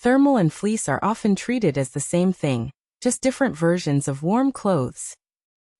Thermal and fleece are often treated as the same thing, just different versions of warm clothes.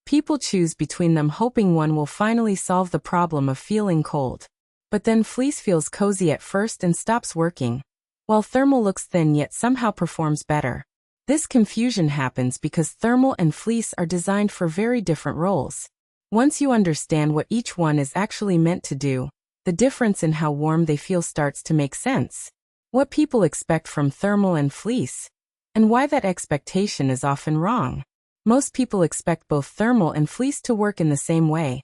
People choose between them hoping one will finally solve the problem of feeling cold. But then fleece feels cozy at first and stops working, while thermal looks thin yet somehow performs better. This confusion happens because thermal and fleece are designed for very different roles. Once you understand what each one is actually meant to do, the difference in how warm they feel starts to make sense. What people expect from thermal and fleece, and why that expectation is often wrong. Most people expect both thermal and fleece to work in the same way.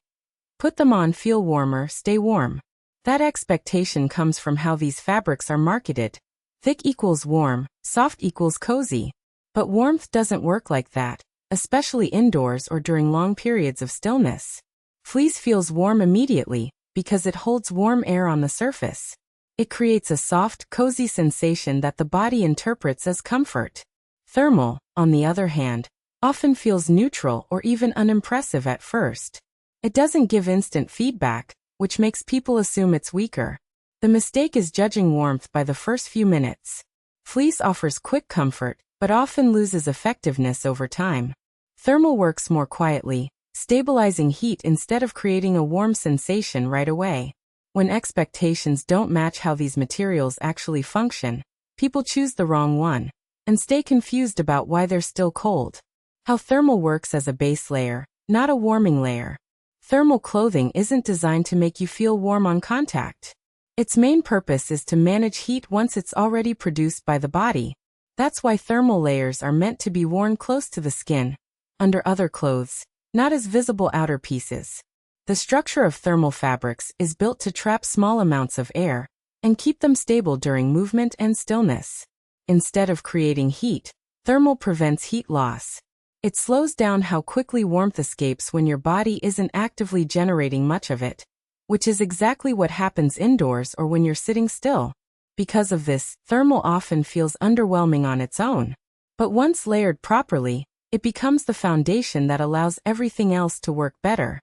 Put them on, feel warmer, stay warm. That expectation comes from how these fabrics are marketed. Thick equals warm, soft equals cozy. But warmth doesn't work like that, especially indoors or during long periods of stillness. Fleece feels warm immediately because it holds warm air on the surface. It creates a soft, cozy sensation that the body interprets as comfort. Thermal, on the other hand, often feels neutral or even unimpressive at first. It doesn't give instant feedback, which makes people assume it's weaker. The mistake is judging warmth by the first few minutes. Fleece offers quick comfort, but often loses effectiveness over time. Thermal works more quietly, stabilizing heat instead of creating a warm sensation right away. When expectations don't match how these materials actually function, people choose the wrong one and stay confused about why they're still cold. How thermal works as a base layer, not a warming layer. Thermal clothing isn't designed to make you feel warm on contact. Its main purpose is to manage heat once it's already produced by the body. That's why thermal layers are meant to be worn close to the skin, under other clothes, not as visible outer pieces. The structure of thermal fabrics is built to trap small amounts of air and keep them stable during movement and stillness. Instead of creating heat, thermal prevents heat loss. It slows down how quickly warmth escapes when your body isn't actively generating much of it, which is exactly what happens indoors or when you're sitting still. Because of this, thermal often feels underwhelming on its own. But once layered properly, it becomes the foundation that allows everything else to work better.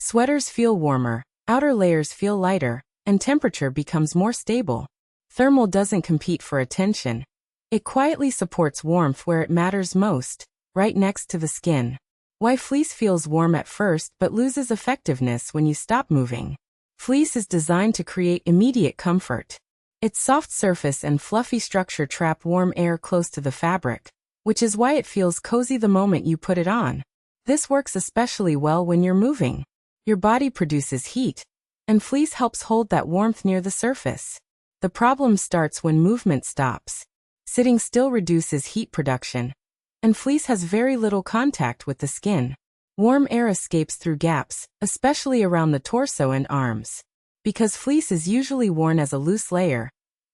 Sweaters feel warmer, outer layers feel lighter, and temperature becomes more stable. Thermal doesn't compete for attention. It quietly supports warmth where it matters most, right next to the skin. Why fleece feels warm at first but loses effectiveness when you stop moving. Fleece is designed to create immediate comfort. Its soft surface and fluffy structure trap warm air close to the fabric, which is why it feels cozy the moment you put it on. This works especially well when you're moving. Your body produces heat, and fleece helps hold that warmth near the surface. The problem starts when movement stops. Sitting still reduces heat production, and fleece has very little contact with the skin. Warm air escapes through gaps, especially around the torso and arms. Because fleece is usually worn as a loose layer,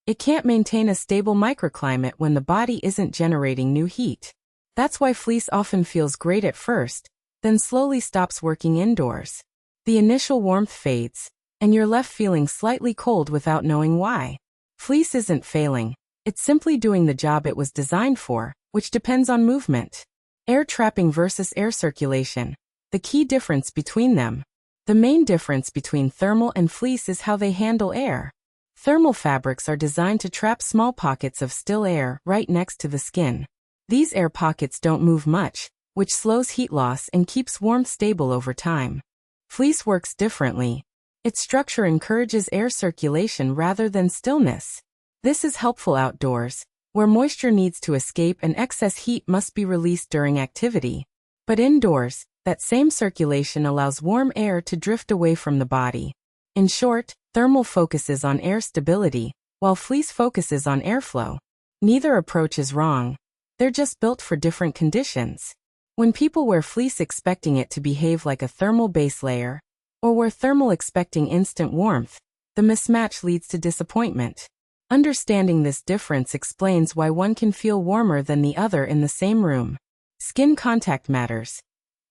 it can't maintain a stable microclimate when the body isn't generating new heat. That's why fleece often feels great at first, then slowly stops working indoors. The initial warmth fades, and you're left feeling slightly cold without knowing why. Fleece isn't failing, it's simply doing the job it was designed for, which depends on movement. Air trapping versus air circulation. The key difference between them. The main difference between thermal and fleece is how they handle air. Thermal fabrics are designed to trap small pockets of still air right next to the skin. These air pockets don't move much, which slows heat loss and keeps warmth stable over time. Fleece works differently. Its structure encourages air circulation rather than stillness. This is helpful outdoors, where moisture needs to escape and excess heat must be released during activity. But indoors, that same circulation allows warm air to drift away from the body. In short, thermal focuses on air stability, while fleece focuses on airflow. Neither approach is wrong. They're just built for different conditions. When people wear fleece expecting it to behave like a thermal base layer, or wear thermal expecting instant warmth, the mismatch leads to disappointment. Understanding this difference explains why one can feel warmer than the other in the same room. Skin contact matters.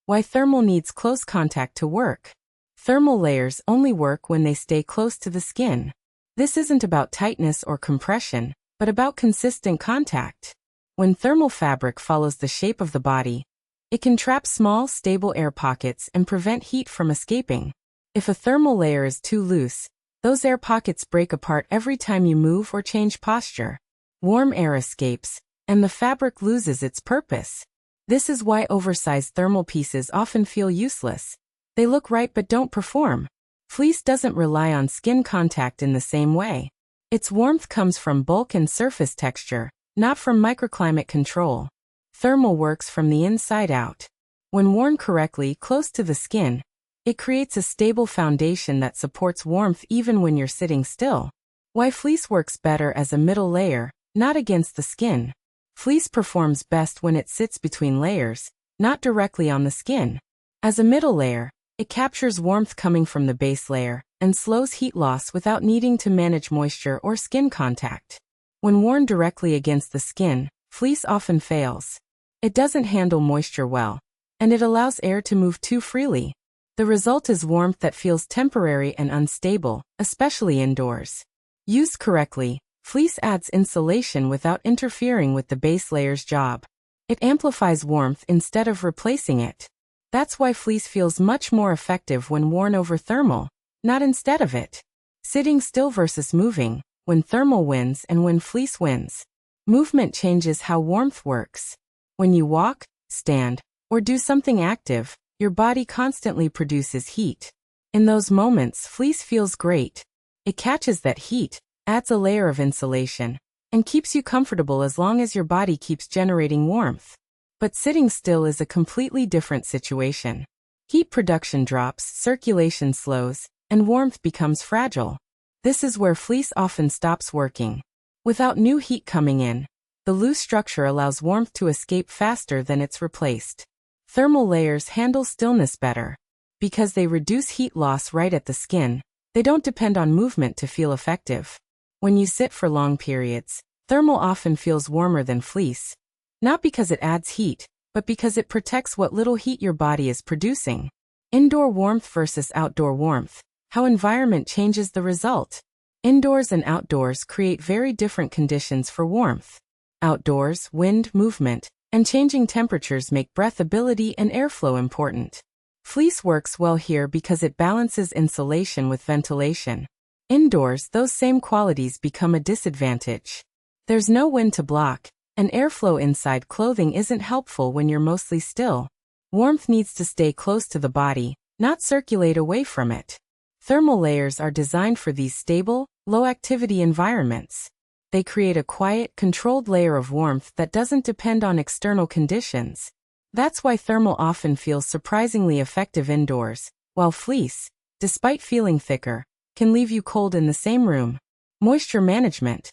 Why thermal needs close contact to work. Thermal layers only work when they stay close to the skin. This isn't about tightness or compression, but about consistent contact. When thermal fabric follows the shape of the body, it can trap small, stable air pockets and prevent heat from escaping. If a thermal layer is too loose, those air pockets break apart every time you move or change posture. warm air escapes, and the fabric loses its purpose. This is why oversized thermal pieces often feel useless. They look right but don't perform. Fleece doesn't rely on skin contact in the same way. Its warmth comes from bulk and surface texture, not from microclimate control. Thermal works from the inside out. When worn correctly close to the skin, it creates a stable foundation that supports warmth even when you're sitting still. Why fleece works better as a middle layer, not against the skin. Fleece performs best when it sits between layers, not directly on the skin. As a middle layer, it captures warmth coming from the base layer and slows heat loss without needing to manage moisture or skin contact. When worn directly against the skin, fleece often fails. It doesn't handle moisture well, and it allows air to move too freely. The result is warmth that feels temporary and unstable, especially indoors. Used correctly, fleece adds insulation without interfering with the base layer's job. It amplifies warmth instead of replacing it. That's why fleece feels much more effective when worn over thermal, not instead of it. Sitting still versus moving, when thermal wins and when fleece wins. Movement changes how warmth works. When you walk, stand, or do something active, your body constantly produces heat. In those moments, fleece feels great. It catches that heat, adds a layer of insulation, and keeps you comfortable as long as your body keeps generating warmth. But sitting still is a completely different situation. Heat production drops, circulation slows, and warmth becomes fragile. This is where fleece often stops working. Without new heat coming in, the loose structure allows warmth to escape faster than it's replaced. Thermal layers handle stillness better. Because they reduce heat loss right at the skin, they don't depend on movement to feel effective. When you sit for long periods, thermal often feels warmer than fleece. Not because it adds heat, but because it protects what little heat your body is producing. Indoor warmth versus outdoor warmth. How environment changes the result. Indoors and outdoors create very different conditions for warmth. Outdoors, wind, movement, and changing temperatures make breathability and airflow important. Fleece works well here because it balances insulation with ventilation. Indoors, those same qualities become a disadvantage. There's no wind to block, and airflow inside clothing isn't helpful when you're mostly still. Warmth needs to stay close to the body, not circulate away from it. Thermal layers are designed for these stable, low-activity environments. They create a quiet, controlled layer of warmth that doesn't depend on external conditions. That's why thermal often feels surprisingly effective indoors, while fleece, despite feeling thicker, can leave you cold in the same room. Moisture management.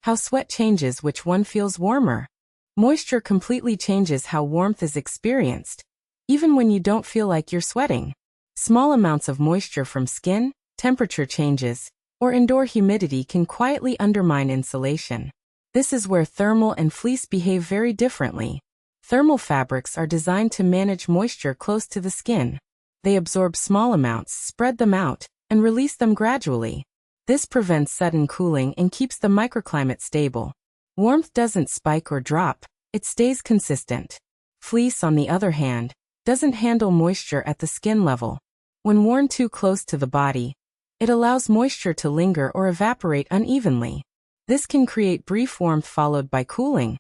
How sweat changes which one feels warmer. Moisture completely changes how warmth is experienced, even when you don't feel like you're sweating. Small amounts of moisture from skin, temperature changes, or indoor humidity can quietly undermine insulation. This is where thermal and fleece behave very differently. Thermal fabrics are designed to manage moisture close to the skin. They absorb small amounts, spread them out, and release them gradually. This prevents sudden cooling and keeps the microclimate stable. Warmth doesn't spike or drop, it stays consistent. Fleece, on the other hand, doesn't handle moisture at the skin level. When worn too close to the body, it allows moisture to linger or evaporate unevenly. This can create brief warmth followed by cooling,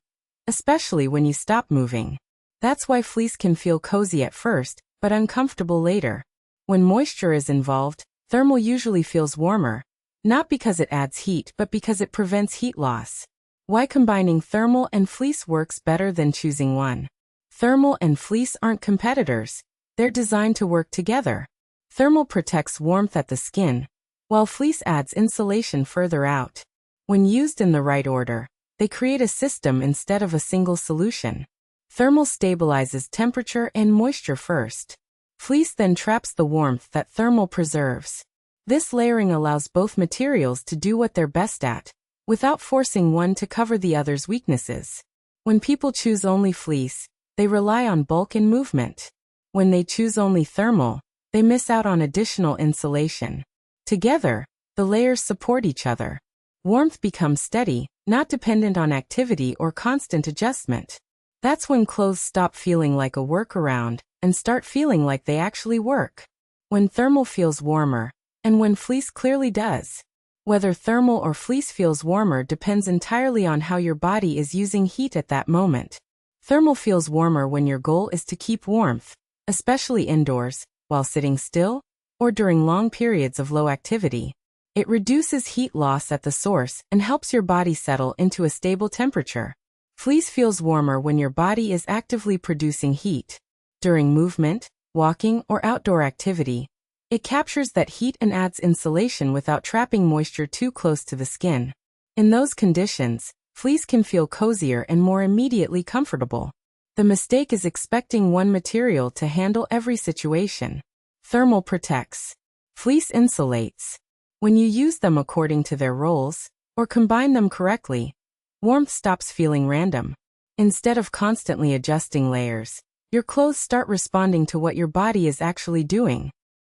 especially when you stop moving. That's why fleece can feel cozy at first, but uncomfortable later. When moisture is involved, thermal usually feels warmer, not because it adds heat but because it prevents heat loss. Why combining thermal and fleece works better than choosing one. Thermal and fleece aren't competitors, they're designed to work together. Thermal protects warmth at the skin, while fleece adds insulation further out. When used in the right order, they create a system instead of a single solution. Thermal stabilizes temperature and moisture first. Fleece then traps the warmth that thermal preserves. This layering allows both materials to do what they're best at, without forcing one to cover the other's weaknesses. When people choose only fleece, they rely on bulk and movement. When they choose only thermal, they miss out on additional insulation. Together, the layers support each other. Warmth becomes steady, not dependent on activity or constant adjustment. That's when clothes stop feeling like a workaround and start feeling like they actually work. When thermal feels warmer, and when fleece clearly does. Whether thermal or fleece feels warmer depends entirely on how your body is using heat at that moment. Thermal feels warmer when your goal is to keep warmth, especially indoors, while sitting still, or during long periods of low activity. It reduces heat loss at the source and helps your body settle into a stable temperature. Fleece feels warmer when your body is actively producing heat. During movement, walking, or outdoor activity, it captures that heat and adds insulation without trapping moisture too close to the skin. In those conditions, fleece can feel cozier and more immediately comfortable. The mistake is expecting one material to handle every situation. Thermal protects. Fleece insulates. When you use them according to their roles, or combine them correctly, warmth stops feeling random. Instead of constantly adjusting layers, your clothes start responding to what your body is actually doing.